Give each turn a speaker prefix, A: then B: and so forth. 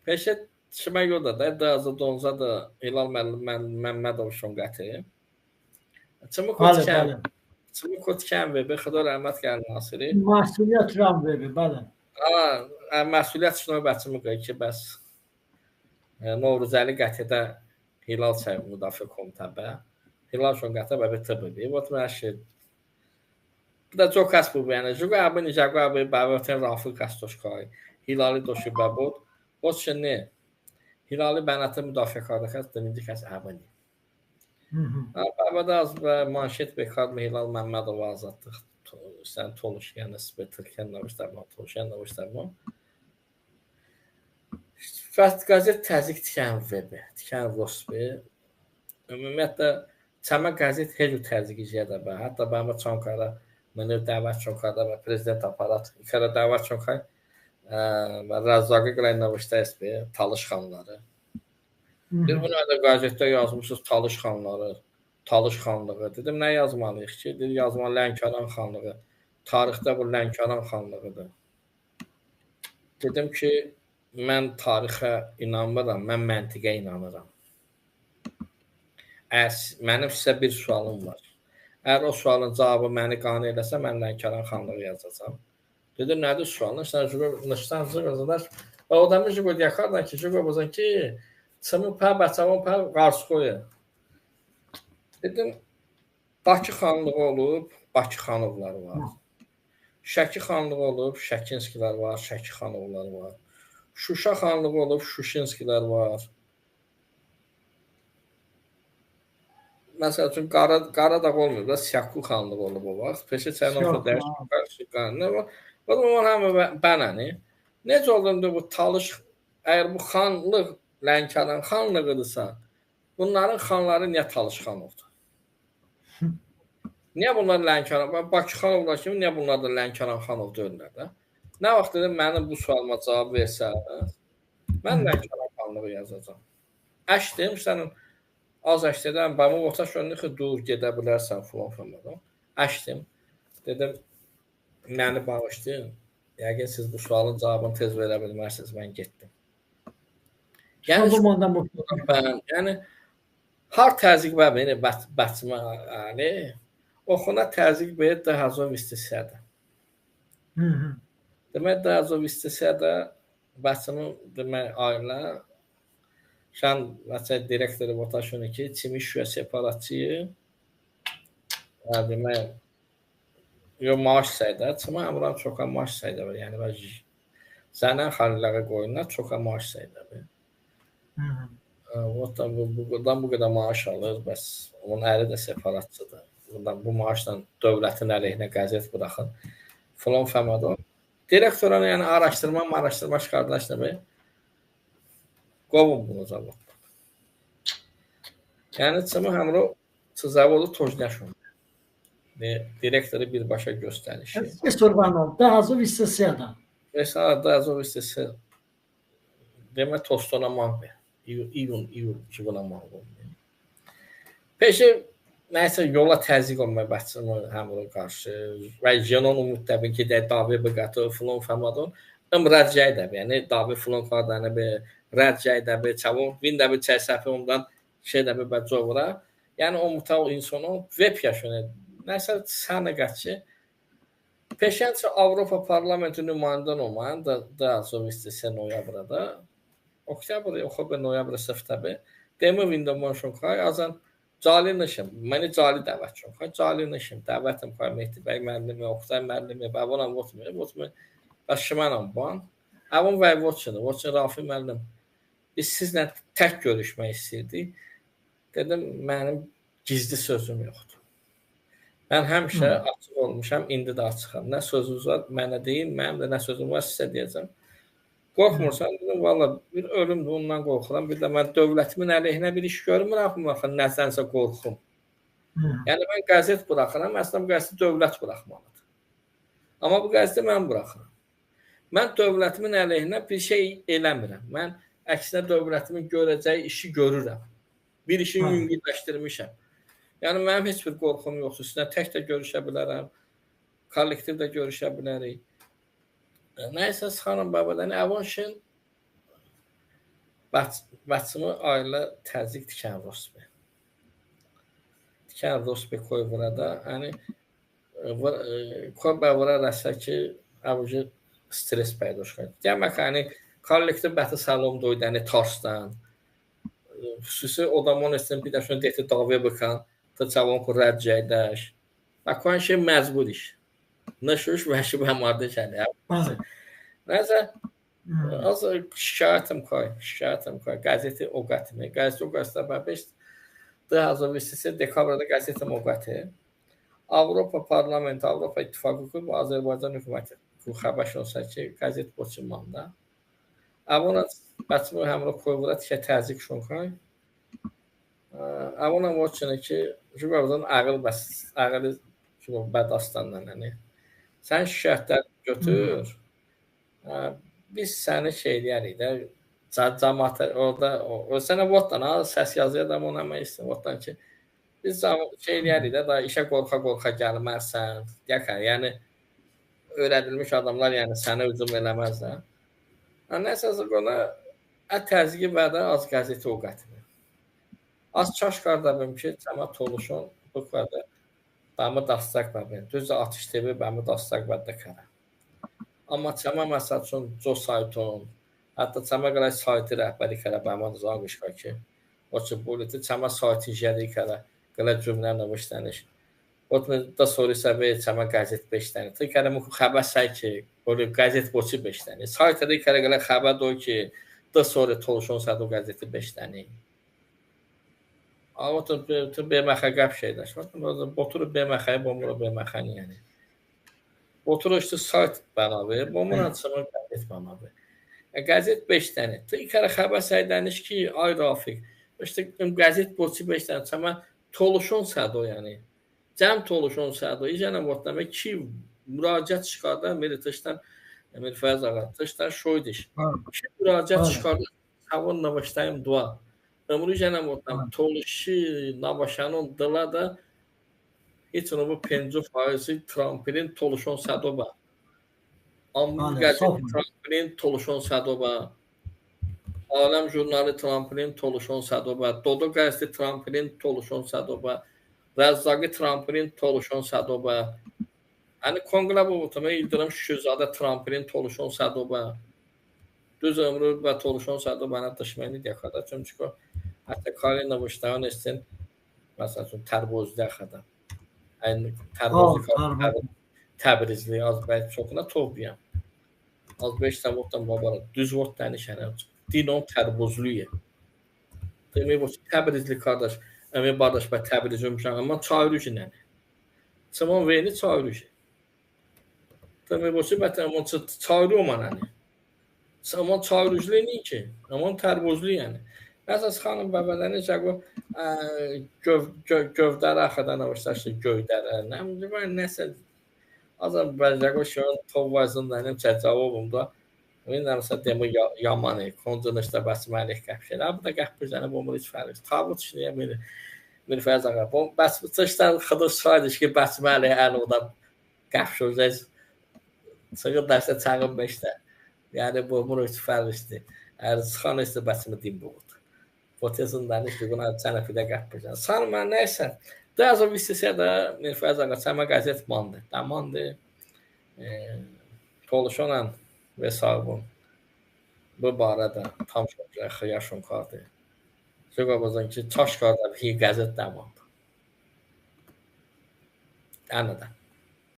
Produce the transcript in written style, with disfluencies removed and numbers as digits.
A: Peşə düşmək yolda da Dazı Donza da Hilal Məmmədov şonqəti. Çımı Kotkən və Xıdar Əhməd Gəl Nasiri.
B: Məsuliyyət Ramvevi, bəli.
A: Məsuliyyət növbətçimi ki, bəs Novruzəli qətidə Hilal çay müdafiə komitəbə. Hilal şonqəti və təbəbi. Вот məşə. Bu da çox kəs bu yəni. Juga abi Nijago abi Bavatan Rafik Kastoşkay. Hilali doşu bəbud. O şimdi Hilali bənatı müdafiə qardaşlar birinci kəs əbəni. Babada az və manşet bekad Hilal Məmmədov azadlıq. Sən Toluşyan Spetırkən Navştərman, Toluşyan Navştərman. Fəst qəzet təzyiq tikən web, tikən rosbi. Ümumiyyətlə Çəmə qəzet heç təzyiq edə bilər. Hətta bəmə Çankara mənə dəvət Çankara və prezident aparat İkara dəvət Çankara və Razaqı Qəlay Navştəsbi Talış xanları. Bir buna da qəzetdə yazmışsınız Talış xanları, Talış xanlığı. Dedim, nə yazmalıyıq ki? Dedim, yazmalı Lənkəran xanlığı. Tarixdə bu Lənkəran xanlığıdır. Dedim ki, mən tarixə inanmıram, mən məntiqə inanıram. Mənim sizə bir sualım var. Əgər o sualın cavabı məni qane eləsə, mən Lənkəran xanlığı yazacağam. Dedim, nədir sualın? Sən zıqızılar. Və o da müjü qoydu yakardan ki, bozan ki, Çımı pə, bəçavun pə, qarşıqoyu. Dedim, Bakı xanlığı olub, Bakı xanlıqları var. Şəki xanlığı olub, Şəkinskilər var, Şəki xanlıqları var. Şuşa xanlığı olub, Şuşinskilər var. Məsəl üçün, Qaradağ olmuyor da, Siyakku xanlığı olub o vaxt. Peşə çəyinə dəyişik. O zaman hamı bənəni. Necə oldu bu Talış, əgər bu xanlıq Lənkəran xanlığıdırsa, bunların xanları niyə Talış xanlıqdır? Niyə bunlar Lənkəran, Bakı xanlıqlar kimi, niyə bunlar da Lənkəran xanlıq deyirlər də? Nə vaxt dedim, mənim bu sualıma cavab versə, mən Lənkəran xanlığı yazacağam. Əşdim, sənin az əşdədən, bəmə otaş önünü ki, dur, gedə bilərsən, falan. Əşdim, dedim, məni bağışlayın, yəqin siz bu sualın cavabını tez verə bilmərsiniz, mən getdim. Yəni, har təzyiq və beni bəçmə əli, oxuna təzyiq bir Dəhazov istisədə. Demək, Dəhazov istisədə bəçmə demək, ailə, şən vəçək direktoru Votaşını ki, Çimi şüyə separatçıyı, demək, maaş sayda, Çimi əmran çoxa maaş sayda var, yəni, sənən xalilərə qoyunlar çoxa maaş sayda var. Buradan bu qədər maaş alır, bəs onun əri də separatçıdır. Bu maaşla dövlətin əleyhinə qəzet buraxın. Falan fəmədə. Direktorun yəni araşdırma çıxardılar nə? Qovun bunu zavoddan. Yəni Çımı həmrə zavodu Tojnaşın. Direktoru birbaşa göstərişi.
B: Sorbanov, Dəhazov istəsiyadan.
A: Dəhazov istəsiyadan. Demək Tostona mahvə. İyun 2000-a mahvə. Peşi, nəysə yola təzyiq olmaya başlayır həmrə qarşı. Və Jenon Umudləbin ki, davə bəqətə falan fəmadon. Rədcəy dəbə, yəni davə falan qardanə bə, rədcəy dəbə, çavun, vin dəbə çəysəfi ondan dəbə bəcovra. Yəni o mutal insonu web yaşını. Nəysə sənə qəçi. Peşənçə Avropa Parlamenti nümayəndən olmayan da Azovistisi noyabrada. Oktyabr, oxu noyabr səftəbi. Demə vindomon şonkay azan cali nişim. Məni cali dəvət şonkay. Cali nişim. Dəvətim qay Mehdi bəy müəllimi, Oktay müəllimi, bəvonam votmuyor. Başımanam ban. Əvon və votçunu, votçun Rafi müəllim. Biz sizlə tək görüşmək istəyirdik. Dedim, mənim gizli sözüm yoxdur. Mən həmişə açıq olmuşam, indi də açıqam. Nə sözünüz var, mənə deyin, mənim də nə sözüm var, sizə deyəcəm. Qorxmursan, dedim, valla bir ölümdür, ondan qorxuram. Bir də mən dövlətimin əleyhinə bir iş görmürəm, nəsənsə qorxum. Yəni, mən qəzet buraxıram, əslində bu qəzeti dövlət buraxmalıdır. Amma bu qəzeti mən buraxıram. Mən dövlətimin əleyhinə bir şey eləmirəm. Mən əksinə dövlətimin görəcəyi işi görürəm. Bir işi yüngülləşdirmişəm. Yəni, mənim heç bir qorxum yoxdur. Sizlə tək də görüşə bilərəm, kollektiv də görüşə bilərik. Nəysə, xanım babadan, əvon şin Bacımı ailə təzyiq tikən Rosbe. Tikən Rosbe koy burada. Yəni koy bəvura rəsə ki, avucu stres payda çıxır. Demək yəni kollektiv bəti salom doydəni tarsdan. Xüsusi odamon istəyən bir dəfə deyir davaya bakan, ta cavan ku rəccəydəş. Bax o şey məcbur iş. Nəşüş vəhşi bəmarda kəndə. Nəsə az şikayətim koy. Qəzeti Oqatını. Qəzeti Oqatda bəbiş 2023 dekabrda qəzeti Oqatı. Avropa Parlamenti, Avropa İttifaqı və Azərbaycan hökuməti bu xəbər olsa ki, qəzet boçunmanda. Avona bacımı həmrə koyvura tikə təzyiq şonkay. Avona voçuna ki, jüvəvdan ağıl bədastandan yəni. Sən şikayətlər götür. Biz səni şey eləyərik də, cəmaət orada o sənə votdan səs yazıya da ona mən istəyirəm votdan ki, biz şey eləyərik də, da işə qorxa gəlməzsən. Yəni öyrədilmiş adamlar yəni sənə hücum eləməzlər. Nəsə ona təzyiqi və də az qəzeti Oqatını. Az çaş qardadım ki, cəma toluşun bu qədər bəmi dastak bəmi. Düz atış TV bəmi dastak bədə kərə. Amma cəma məsəl üçün co saytın, hətta cəma qəlay saytı rəhbəri kərə bəmi zağışqa ki, o ki, buleti cəma saytı jəri kərə qəlay cümlə növüşləniş. O da soru səvə cəma qəzet 5 dənə. Tə kərə mü xəbər səy ki, böyle qəzet boçu 5 dənə. Saytı da kərə qəlay xəbər do ki, da soru toluşun sədu qəzeti 5 dənə. Ama tu BMX qəb şeylər. Oturub BMX-yə bomura BMX-ni yəni. Oturub işte sayt bənabı, bomura açımı qəzet bənabı. Qəzet 5 dənə. Tu ikərə xəbər səydəniş ki, ay Rafiq, işte qəzet boçu 5 dənə. Çəmə toluşun sədo yəni. Cəm toluşun sədo. İcənə votlamə ki, müraciət çıxardan biri tışdan Emir Fəz ağa, tışdan şoydiş. Ki, müraciət çıxardan savun navaşdayım dua. Ömrü cənəm otam, toluşu navaşanın dıla da heç onu bu 5% Trump'ın toluşun sədoba. Amma qəzeti Trump'ın toluşun sədoba. Aləm jurnalı Trump'ın toluşun sədoba. Dodo qəzeti Trump'ın toluşun sədoba. Rəzzaqı Trump'ın toluşun sədoba. Yəni konqra bu otama İldırım Şükürzadə Trump'ın toluşun sədoba. Düz ömrü və toluşun sədobanı dışmayını deyəkada. Çünki hətta Kalina Vuşdayan etsin, məsəl üçün, tərbozli əxədə. Yəni, tərbozli Təbrizli, Azbəyt çoxuna toğbiyəm. Azbəyt təvotdan babara, düz vot dənişənə. Dinon tərbozluyə. Demək, Təbrizli qardaş, əmin qardaş bə Təbriz ömüşən, amma çayırıcı nəni? Çımon veyni çayırıcı. Demək, bətən, çayırı o mənəni. Amma çayırıcılığı niyə ki? Amma tərbozlu yəni. Əsas xanım bəbələni çəqo gövdərə axıdan avuşdaşdı göydərə. Nəsə azam bəzəqo şuan tovvazından çəcavobumda. Nəsə demo yamanı, koncanışda bəsməlik qəpşələ. Bu da qəpbüzəni bomur heç fərq. Tabut işləyə bir fərz ağa. Bəs çıxdan xıdış saydı ki, bəsməli əl oda qəpşözəz. Sığı dərsə çağın 5-də. Yəni bomur heç fərqdir. Xan istə bəsmə dim bu. Potezından işte buna sənəfidə qəpbəcən. Sanı mən nəysə, daha o istəsə də Mirfəz ağa çəmə qəzet mandı. Damandı. Toluşonan və sağbun. Bu barədə tam şəklə xıyaşın qardı. Söqabazan ki, çaş qarda bir qəzet damandı. Anladım.